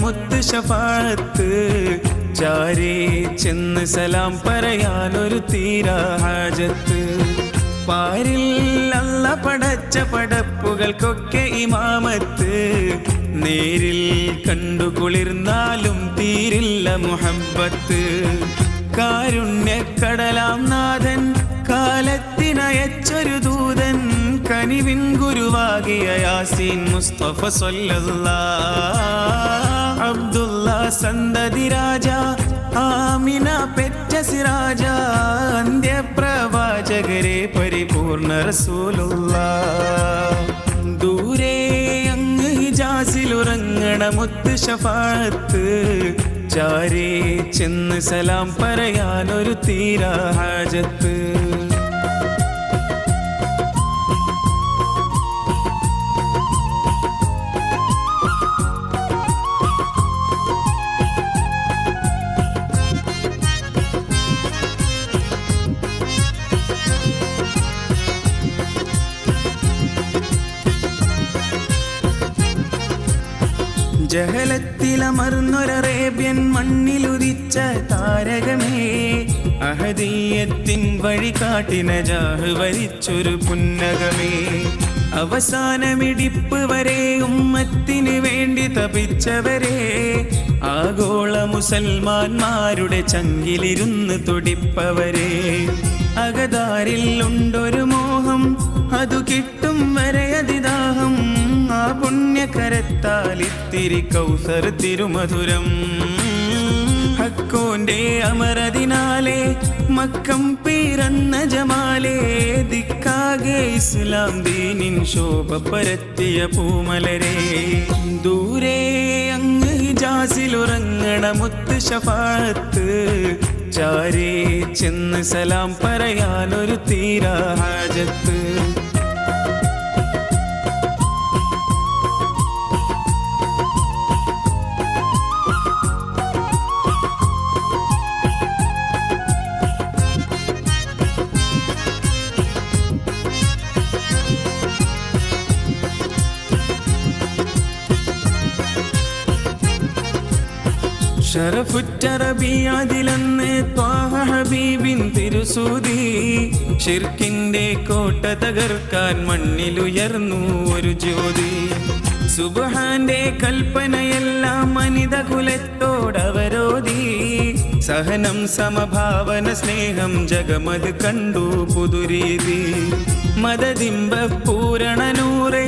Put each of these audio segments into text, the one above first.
മുത്ത് ശഫാഅത്ത് ചാരേ ചെന്ന് സലാം പറയാനൊരു തീരാ ഹാജത്ത് പാരിൽ അല്ല പടച്ച പടപ്പുകൾക്കൊക്കെ ഇമാമത്ത് നേരിൽ കണ്ടു കുളിർന്നാലും തീരില്ല മുഹബ്ബത്ത് കാരുണ്യക്കടലാം നാഥൻ കാലത്തിനയച്ചൊരു ദൂതൻ കനിവിൻ ഗുരുവാകിയ യാസീൻ മുസ്തഫ സല്ലല്ലാഹ് അബ്ദുള്ള സന്തതി രാജ ആമിന പെറ്റ സിറാജ അന്ത്യപ്രവാചകരെ പരിപൂർണ റസൂലുള്ളാഹ് ദൂരെ അങ്ങ് ഹിജാസിലുറങ്ങണ മുത്ത് ശഫാഅത്ത് ചാരേ ചെന്ന് സലാം പറയാനൊരു തീരാ ഹാജത്ത് ജഹലത്തിലമർന്നൊരറേബ്യൻ മണ്ണിലുദിച്ച താരകമേ അഹദീയത്തിൻ വഴി കാട്ടിന ജാഹ് വരിച്ചൊരു പുന്നകമേ അവസാനമിടിപ്പ് വരെ ഉമ്മത്തിന് വേണ്ടി തപിച്ചവരെ ആഗോള മുസൽമാന്മാരുടെ ചങ്കിലിരുന്ന് തുടിപ്പവരെ അകതാരിൽ ഉണ്ടൊരു മോഹം അതു കിട്ടും വരെ അതിദാഹം ആ പുണ്യകരത്താൽ ഇത്തിരി കൗസർ തിരുമധുരം ഹക്കോന്റെ അമരതിനാലെ മക്കം പിറന്ന ജമാലെ ദിക്കാകെ ഇസ്ലാം ദീനിൻ ശോഭ പരത്തിയ പൂമലരെ ദൂരെ അങ്ങ് ഹിജാസിലുറങ്ങണ മുത്ത് ശഫാഅത്ത് ചാരേ ചെന്ന് സലാം പറയാനൊരു തീരാ ഹാജത്ത് ഷറഫുറ്റ റബീഅതിലന്ന് ത്വാഹ ഹബീബിൻ തിരുസൂതി ശിർക്കിന്റെ കോട്ട തകർക്കാൻ മണ്ണിലുയർന്നു ഒരു ജ്യോതി സുബ്ഹാന്റെ കൽപ്പനയെല്ലാം മനിത കുലത്തോടവരോധി സഹനം സമഭാവന സ്നേഹം ജഗമത് കണ്ടു പുതുരീതി മദദിംബ പൂരണനൂറേ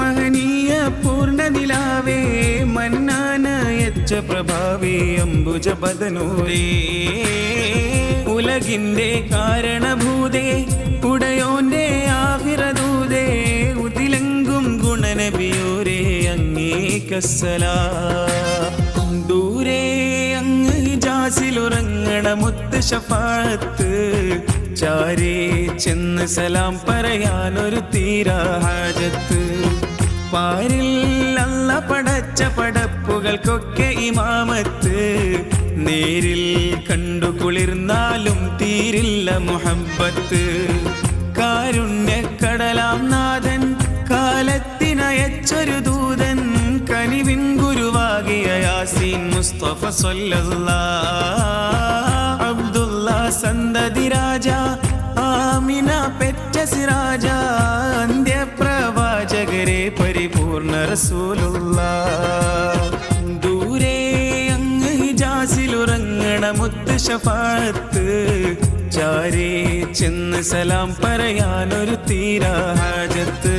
മഹനീയ പൂർണ്ണനിലാവേ മന്നാനയച്ച പ്രഭാവേ അംബുജ ബദനൂരേ ഉലകിന്റെ കാരണഭൂതേ ഉടയോന്റെ ആവിറദൂതേ ഉതിലെങ്കും ഗുണനബിയൂരേ അങ്ങേക്കസ്സലാം ദൂരെ അങ്ങ് ഹിജാസിലുറങ്ങണ മുത്ത് ശഫാഅത്ത് ചാരേ ചെന്ന് സലാം പറയാനൊരു തീരാ ഹാജത്ത് പാരിൽ അല്ല പടച്ച പടപ്പുകൾക്കൊക്കെ ഇമാമത്ത് നേരിൽ കണ്ടു കുളിർന്നാലും തീരില്ല മുഹബ്ബത്ത് കാരുണ്യക്കടലാം നാഥൻ കാലത്തിനയച്ചൊരു ദൂതൻ കനിവിൻ ഗുരുവാകിയ യാസീൻ മുസ്തഫ സല്ലല്ലാഹ് അബ്ദുള്ള സന്തതി രാജ ആമിന പെറ്റ സിറാജ അന്ത്യപ്രവാചകരെ പരിപൂർണ റസൂലുള്ളാഹ് ദൂരെ അങ്ങ് ഹിജാസിലുറങ്ങണ മുത്ത് ശഫാഅത്ത് ചാരേ ചെന്ന് സലാം പറയാനൊരു തീരാ ഹാജത്ത്